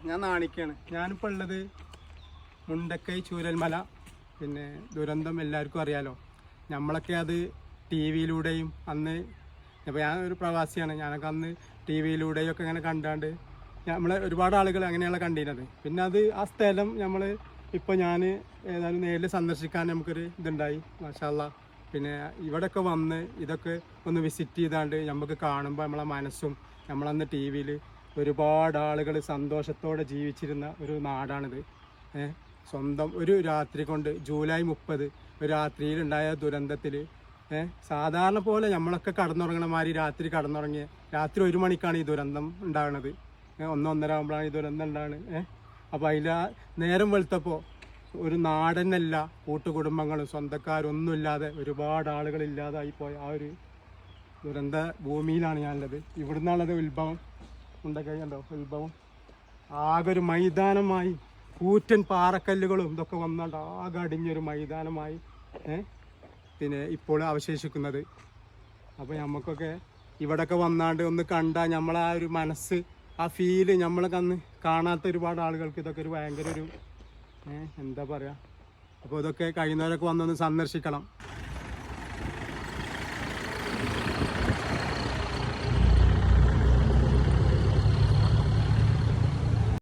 ഞാൻ നാണിക്കാണ്. ഞാനിപ്പോൾ ഉള്ളത് മുണ്ടക്കൈ ചൂരൽമല. പിന്നെ ദുരന്തം എല്ലാവർക്കും അറിയാലോ. നമ്മളൊക്കെ അത് ടി വിയിലൂടെയും അന്ന് ഇപ്പോൾ ഞാൻ ഒരു പ്രവാസിയാണ്. ഞാനൊക്കെ അന്ന് ടി വിയിലൂടെയും ഒക്കെ ഇങ്ങനെ കണ്ടാണ്ട് നമ്മളെ ഒരുപാട് ആളുകൾ അങ്ങനെയുള്ള കണ്ടിരുന്നത്. പിന്നെ അത് ആ സ്ഥലം നമ്മൾ ഇപ്പോൾ ഞാൻ ഏതായാലും നേരിൽ സന്ദർശിക്കാൻ നമുക്കൊരു ഇതുണ്ടായി. മാഷാ അല്ലാഹ്. പിന്നെ ഇവിടെയൊക്കെ വന്ന് ഇതൊക്കെ ഒന്ന് വിസിറ്റ് ചെയ്താണ്ട് നമുക്ക് കാണുമ്പോൾ നമ്മളെ മനസ്സും നമ്മളന്ന് ടി വിയിൽ ഒരുപാട് ആളുകൾ സന്തോഷത്തോടെ ജീവിച്ചിരുന്ന ഒരു നാടാണിത്. സ്വന്തം ഒരു രാത്രി കൊണ്ട് ജൂലൈ 30 ഒരു രാത്രിയിലുണ്ടായ ദുരന്തത്തിൽ സാധാരണ പോലെ നമ്മളൊക്കെ കടന്നുറങ്ങണ മാതിരി രാത്രി കടന്നുറങ്ങിയ രാത്രി 1 മണിക്കാണ് ഈ ദുരന്തം ഉണ്ടാകുന്നത്. 1-1:30 ആകുമ്പോഴാണ് ഈ ദുരന്തം ഉണ്ടാകുന്നത്. അപ്പോൾ അതിൽ നേരം വെളുത്തപ്പോൾ ഒരു നാടനല്ല, കൂട്ടുകുടുംബങ്ങളും സ്വന്തക്കാരൊന്നും ഇല്ലാതെ ഒരുപാട് ആളുകൾ ഇല്ലാതായി പോയ ആ ഒരു ദുരന്ത ഭൂമിയിലാണ് ഞാനുള്ളത്. ഇവിടുന്നാണത് ഉത്ഭവം. ഉണ്ടൊക്കെ ഉണ്ടോ ഉത്ഭവം? ആകെ ഒരു മൈതാനമായി കൂറ്റൻ പാറക്കല്ലുകളും ഇതൊക്കെ വന്നാണ്ട് ആകെ അടിഞ്ഞൊരു മൈതാനമായി പിന്നെ ഇപ്പോൾ അവശേഷിക്കുന്നത്. അപ്പോൾ നമുക്കൊക്കെ ഇവിടെയൊക്കെ വന്നാണ്ട് ഒന്ന് കണ്ടാൽ നമ്മളെ ആ ഒരു മനസ്സ്, ആ ഫീല് നമ്മളൊക്കെ അന്ന് കാണാത്ത ഒരുപാട് ആളുകൾക്ക് ഇതൊക്കെ ഒരു ഭയങ്കര ഒരു എന്താ പറയുക. അപ്പോൾ ഇതൊക്കെ കഴിയുന്നവരൊക്കെ വന്നൊന്ന് സന്ദർശിക്കണം.